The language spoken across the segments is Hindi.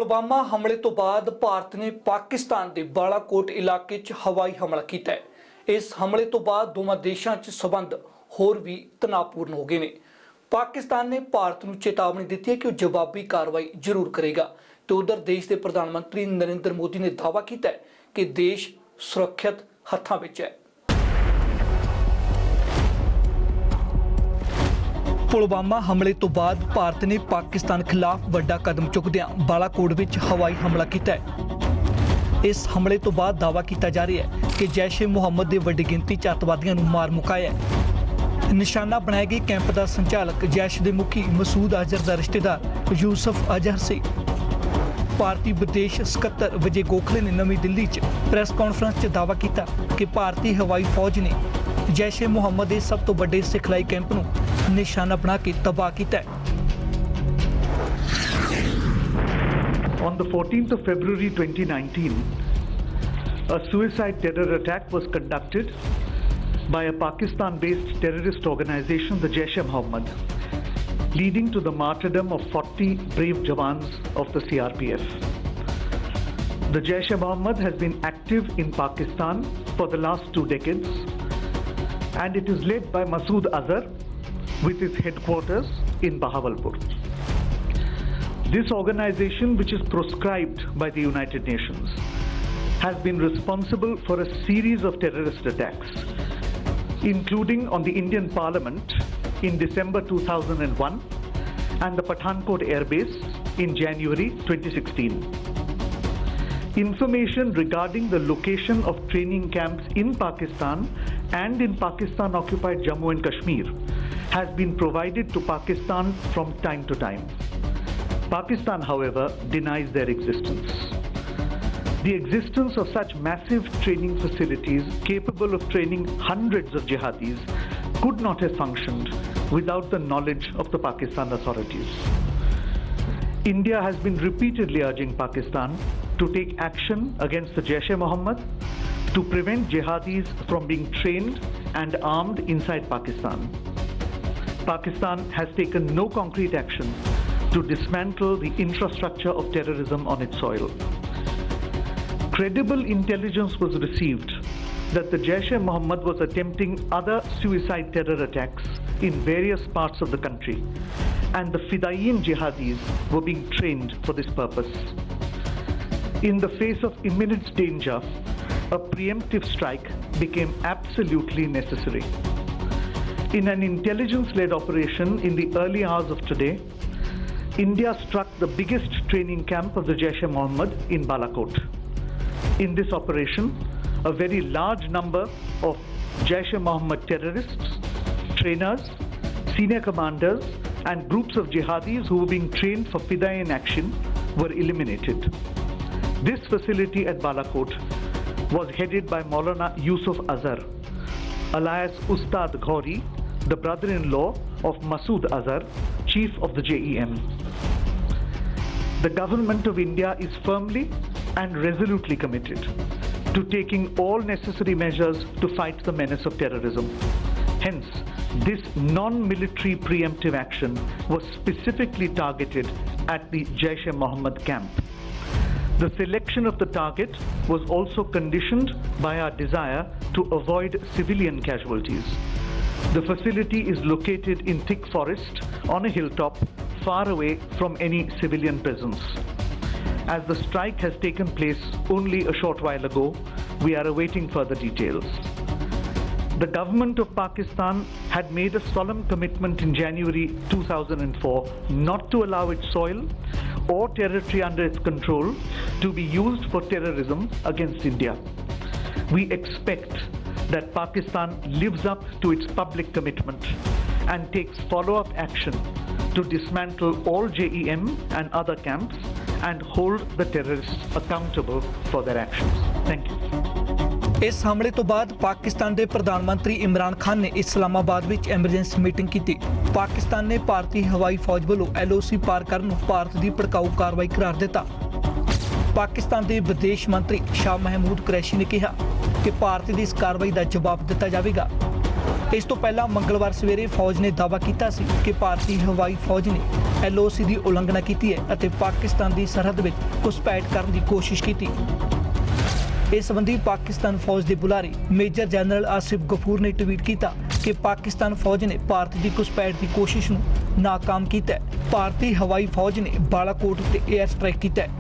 पुलवामा हमले तो बाद भारत ने पाकिस्तान के बालाकोट इलाके च हवाई हमला किया है। इस हमले तो बाद दोवां देशों च संबंध होर भी तनावपूर्ण हो गए ने। पाकिस्तान ने भारत को चेतावनी दी है कि वह जवाबी कार्रवाई जरूर करेगा। तो उधर देश के प्रधानमंत्री नरेंद्र मोदी ने दावा किया है कि देश सुरक्षित हत्थों में है। पुलवामा हमले तो बाद भारत ने पाकिस्तान खिलाफ बड़ा कदम चुकद्या बालाकोट में हवाई हमला किया है। इस हमले तो बाद दावा किया जा रहा है कि जैश ए मुहम्मद के वड्डी गिनती च अतवादियों को मार मुकाया है। निशाना बनाए गए कैंप का संचालक जैश के मुखी मसूद अजहर का रिश्तेदार यूसुफ अजहर से। भारतीय विदेश सकत्तर विजय गोखले ने नवी दिल्ली च प्रेस कॉन्फ्रेंस च दावा किया कि भारतीय हवाई फौज ने जैश ए मुहम्मद के सब तो बड़े सिखलाई कैंप को निशाना बना के तबाह किया है। On the 14th of February 2019, a suicide terror attack was conducted by a Pakistan-based terrorist organization, the Jaish-e-Mohammed, leading to the martyrdom of 40 brave jawans of the CRPF. The Jaish-e-Mohammed has been active in Pakistan for the last 2 decades, and it is led by Masood Azhar with its headquarters in Bahawalpur. This organization, which is proscribed by the United Nations, has been responsible for a series of terrorist attacks, including on the Indian Parliament in December 2001 and the Pathankot Air Base in January 2016. Information regarding the location of training camps in Pakistan and in Pakistan-occupied Jammu and Kashmir has been provided to Pakistan from time to time. Pakistan, however, denies their existence. The existence of such massive training facilities capable of training hundreds of jihadis could not have functioned without the knowledge of the Pakistan authorities. India has been repeatedly urging Pakistan to take action against the Jaish-e-Mohammed to prevent jihadis from being trained and armed inside Pakistan. Pakistan has taken no concrete action to dismantle the infrastructure of terrorism on its soil. Credible intelligence was received that the Jaish-e-Mohammed was attempting other suicide terror attacks in various parts of the country, and the Fidaiyin jihadis were being trained for this purpose. In the face of imminent danger, a preemptive strike became absolutely necessary. In an intelligence-led operation in the early hours of today, India struck the biggest training camp of the Jaish-e-Mohammed in Balakot. In this operation, a very large number of Jaish-e-Mohammed terrorists, trainers, senior commanders, and groups of jihadis who were being trained for Fidaiyin action were eliminated. This facility at Balakot was headed by Maulana Yusuf Azhar, alias Ustad Ghori, the brother-in-law of Masood Azhar, chief of the JEM. The government of India is firmly and resolutely committed to taking all necessary measures to fight the menace of terrorism. Hence, this non-military preemptive action was specifically targeted at the Jaish-e-Mohammed camp. The selection of the target was also conditioned by our desire to avoid civilian casualties. The facility is located in thick forest on a hilltop, far away from any civilian presence. As the strike has taken place only a short while ago, we are awaiting further details. The government of Pakistan had made a solemn commitment in January 2004 not to allow its soil or territory under its control to be used for terrorism against India. We expect that Pakistan lives up to its public commitment and takes follow-up action to dismantle all JEM and other camps and hold the terrorists accountable for their actions. Thank you. इस हमले तो बाद पाकिस्तान के प्रधानमंत्री इमरान खान ने इस्लामाबाद में एमरजेंसी मीटिंग की। पाकिस्तान ने भारतीय हवाई फौज वालों LOC पार करने भारत की भड़काऊ कार्रवाई करार दिता। पाकिस्तान के विदेश मंत्री शाह महमूद कुरैशी ने कहा कि भारत की इस कार्रवाई का जवाब दिता जाएगा। इस तो पहला मंगलवार सवेरे फौज ने दावा किया कि भारतीय हवाई फौज ने LOC ਦੀ ਉਲੰਘਣਾ ਕੀਤੀ ਹੈ ਅਤੇ ਪਾਕਿਸਤਾਨ ਦੀ ਸਰਹੱਦ ਵਿੱਚ ਘੁਸਪੈਠ ਕਰਨ ਦੀ ਕੋਸ਼ਿਸ਼ ਕੀਤੀ। ਇਸ ਸੰਬੰਧੀ ਪਾਕਿਸਤਾਨ ਫੌਜ ਦੇ ਬੁਲਾਰੇ ਮੇਜਰ ਜਨਰਲ ਆਸਿਫ ਗਫੂਰ ਨੇ ਟਵੀਟ ਕੀਤਾ कि पाकिस्तान फौज ने भारत की घुसपैठ की कोशिश नूं नाकाम किया है। भारतीय हवाई फौज ने बालाकोट ते एयर स्ट्राइक किया है।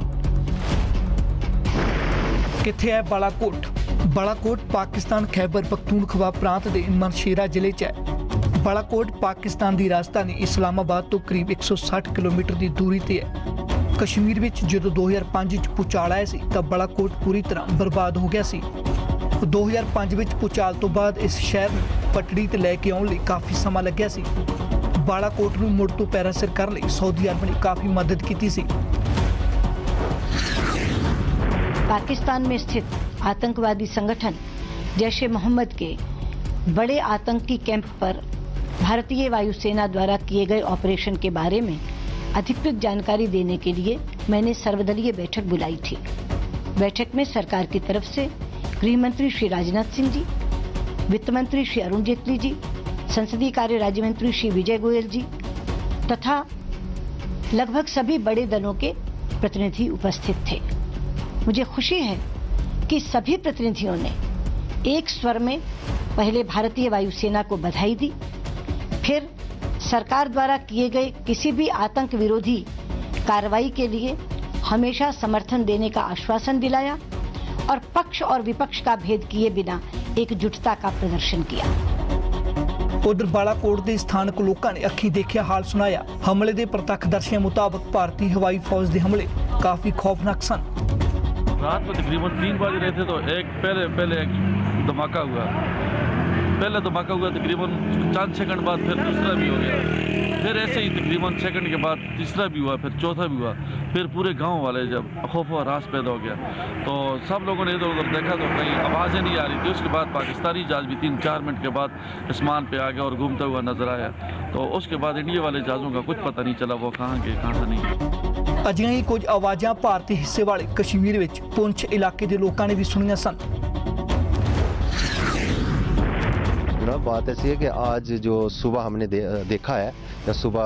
कित्थे है बालाकोट? बालाकोट पाकिस्तान खैबर पख्तूनख्वा प्रांत के मनशेरा जिले च है। बालाकोट पाकिस्तान की राजधानी इस्लामाबाद तो करीब 160 किलोमीटर की दूरी ते है। कश्मीर में जो 2005 च भूचाल आया सी तां बालाकोट पूरी तरह बर्बाद हो गया सी। 2005 ਵਿੱਚ ਭੂਚਾਲ ਤੋਂ ਬਾਅਦ ਇਸ ਸ਼ਹਿਰ ਨੂੰ ਪਟੜੀ ਤੇ ਲੈ ਕੇ ਆਉਣ ਲਈ ਕਾਫੀ ਸਮਾਂ ਲੱਗਿਆ ਸੀ। ਬਾਲਾਕੋਟ ਨੂੰ ਮੁੜ ਤੋਂ ਪੈਰਾ ਸਿਰ ਕਰਨ ਲਈ ਸਾਊਦੀ ਅਰਬ ਨੇ ਕਾਫੀ ਮਦਦ ਕੀਤੀ ਸੀ। पाकिस्तान में स्थित आतंकवादी संगठन जैश ए मोहम्मद के बड़े आतंकी कैंप पर भारतीय वायुसेना द्वारा किए गए ऑपरेशन के बारे में अधिकृत जानकारी देने के लिए मैंने सर्वदलीय बैठक बुलाई थी। बैठक में सरकार की तरफ से गृह मंत्री श्री राजनाथ सिंह जी, वित्त मंत्री श्री अरुण जेटली जी, संसदीय कार्य राज्य मंत्री श्री विजय गोयल जी तथा लगभग सभी बड़े दलों के प्रतिनिधि उपस्थित थे। मुझे खुशी है कि सभी प्रतिनिधियों ने एक स्वर में पहले भारतीय वायुसेना को बधाई दी, फिर सरकार द्वारा किए गए किसी भी आतंक विरोधी कार्रवाई के लिए हमेशा समर्थन देने का आश्वासन दिलाया और पक्ष और विपक्ष का भेद किए बिना एकजुटता का प्रदर्शन किया। उधर बालाकोट के स्थानक लोगों ने अखी देखिया हाल सुनाया। हमले के प्रत्यक्षदर्शियों मुताबिक भारतीय हवाई फौज के हमले काफी खौफनाक सन। रात को तकरीबन 3 बज रहे थे तो पहले एक धमाका हुआ। पहले धमाका हुआ तकरीबन 4 सेकंड बाद फिर दूसरा भी हो गया। फिर ऐसे ही तकरीबन सेकंड के बाद तीसरा भी हुआ, फिर चौथा भी हुआ। फिर पूरे गांव वाले जब खौफ और रास पैदा हो गया तो सब लोगों ने इधर उधर देखा तो कहीं आवाज़ें नहीं आ रही थी। उसके बाद पाकिस्तानी जहाज भी 3-4 मिनट के बाद आसमान पे आ गया और घूमता हुआ नजर आया। तो उसके बाद इंडिया वाले जहाज़ों का कुछ पता नहीं चला वो कहाँ गए कहाँ से नहीं। अजियां ही कुछ आवाज़ां भारतीय हिस्से वाले कश्मीर विच पुंछ इलाके के लोगों ने भी सुनिया सन। बात ऐसी है कि आज जो सुबह हमने देखा है या सुबह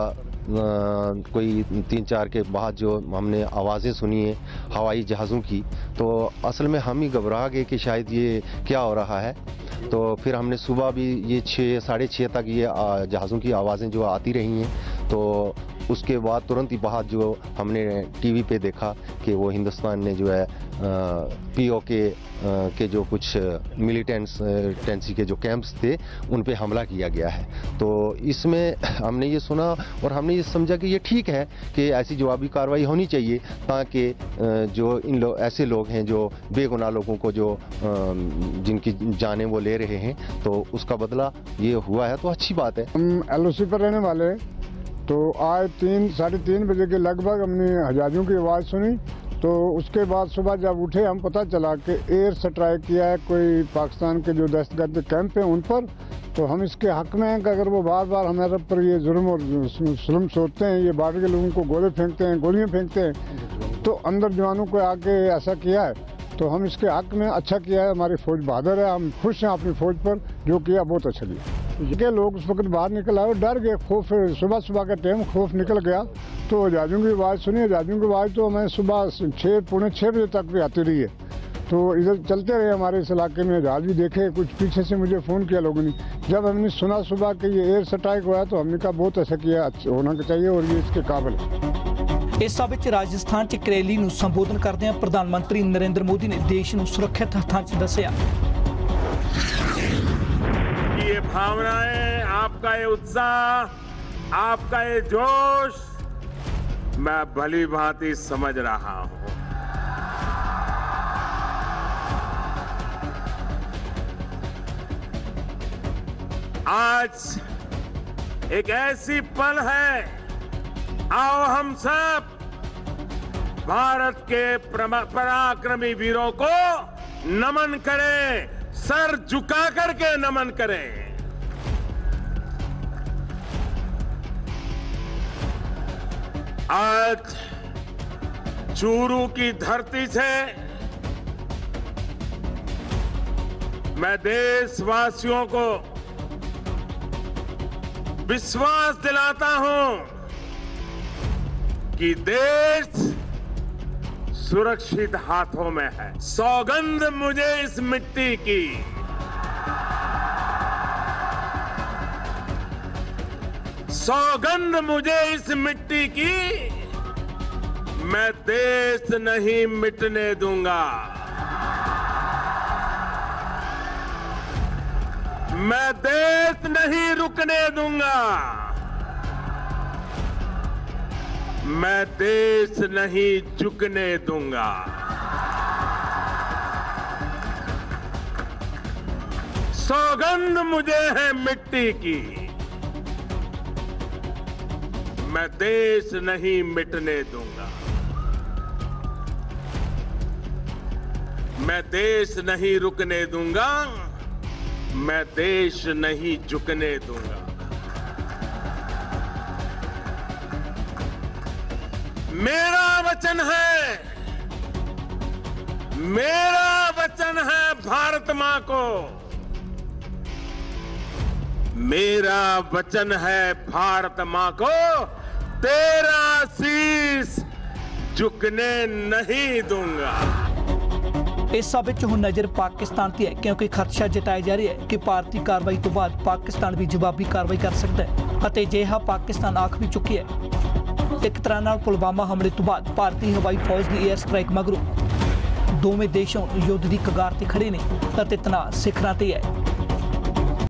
कोई 3-4 के बाद जो हमने आवाज़ें सुनी है हवाई जहाज़ों की तो असल में हम ही घबरा गए कि शायद ये क्या हो रहा है। तो फिर हमने सुबह भी ये 6-6:30 तक ये जहाज़ों की आवाज़ें जो आती रही हैं तो उसके बाद तुरंत ही बाद जो हमने टीवी पे देखा कि वो हिंदुस्तान ने जो है POK के जो कुछ मिलिटेंसी के जो कैंप्स थे उन पे हमला किया गया है। तो इसमें हमने ये सुना और हमने ये समझा कि ये ठीक है कि ऐसी जवाबी कार्रवाई होनी चाहिए ताकि जो ऐसे लोग हैं जो बेगुनाह लोगों को जो जिनकी जानें वो ले रहे हैं तो उसका बदला ये हुआ है तो अच्छी बात है। हम LOC पर रहने वाले तो आज 3-3:30 बजे के लगभग हमने हजारियों की आवाज़ सुनी। तो उसके बाद सुबह जब उठे हम पता चला कि एयर स्ट्राइक किया है कोई पाकिस्तान के जो दहशतगर्द कैंप हैं उन पर। तो हम इसके हक में हैं कि अगर वो बार बार हमारे पर ये जुल्म और जुल्म सोचते हैं, ये बाहर के लोगों को गोले फेंकते हैं, गोलियां फेंकते हैं तो अंदर जवानों को आके ऐसा किया है तो हम इसके हक में अच्छा किया है। हमारी फौज बहादुर है, हम खुश हैं अपनी फौज पर, जो किया बहुत अच्छा किया। के लोग उस वक्त बाहर निकल आए, डर गए, खौफ सुबह का टाइम खौफ निकल गया तो जहाज़ों की आवाज़ सुनी। जहाज़ों की आवाज़ तो हमें सुबह 6-6:45 बजे तक भी आती रही है। तो इधर चलते रहे हमारे इस इलाके में, जहाज़ भी देखे, कुछ पीछे से मुझे फ़ोन किया लोगों ने। जब हमने सुना सुबह कि ये एयर स्ट्राइक हुआ तो हमने कहा बहुत अच्छा किया, होना चाहिए और ये इसके काबिल है। इस सभा च राजस्थान च एक रैली नूं संबोधन करदे प्रधानमंत्री नरेंद्र मोदी ने देश नूं सुरक्षित हत्थां च दस्सिया। ये भावनाएं, आपका ये उत्साह, आपका ये जोश मैं भली भांति समझ रहा हूं। आज एक ऐसी पल है, आओ हम सब भारत के पराक्रमी वीरों को नमन करें, सर झुका करके नमन करें। आज चूरू की धरती से मैं देशवासियों को विश्वास दिलाता हूं क्योंकि देश सुरक्षित हाथों में है। सौगंध मुझे इस मिट्टी की, सौगंध मुझे इस मिट्टी की, मैं देश नहीं मिटने दूंगा, मैं देश नहीं रुकने दूंगा, मैं देश नहीं झुकने दूंगा। सौगंध मुझे है मिट्टी की, मैं देश नहीं मिटने दूंगा, मैं देश नहीं रुकने दूंगा, मैं देश नहीं झुकने दूंगा। मेरा वचन है, मेरा वचन है भारत मां को, मेरा वचन है भारत मां को, तेरा शीश झुकने नहीं दूंगा। ਇਸ ਸਭ ਵਿੱਚ ਹੁਣ ਨਜ਼ਰ ਪਾਕਿਸਤਾਨ ਤੇ ਹੈ ਕਿਉਂਕਿ ਖਦਸ਼ਾ ਜਤਾਇਆ ਜਾ ਰਿਹਾ ਹੈ ਕਿ ਭਾਰਤੀ ਕਾਰਵਾਈ ਤੋਂ ਬਾਅਦ ਪਾਕਿਸਤਾਨ ਵੀ ਜਵਾਬੀ ਕਾਰਵਾਈ ਕਰ ਸਕਦਾ ਹੈ ਅਤੇ ਅਜਿਹਾ ਪਾਕਿਸਤਾਨ ਆਖ ਵੀ ਚੁੱਕਿਆ ਹੈ। ਇੱਕ ਤਰ੍ਹਾਂ ਨਾਲ ਪੁਲਵਾਮਾ ਹਮਲੇ ਤੋਂ ਬਾਅਦ ਭਾਰਤੀ ਹਵਾਈ ਫੌਜ ਦੀ 에ਅਰ ਸਟ੍ਰਾਈਕ ਮਗਰੋਂ ਦੋਵੇਂ ਦੇਸ਼ੋਂ ਯੁੱਧ ਦੀ ਕਗਾਰ ਤੇ ਖੜੇ ਨੇ ਅਤੇ ਤਣਾਅ ਸਿਖਰਾਂ ਤੇ ਹੈ।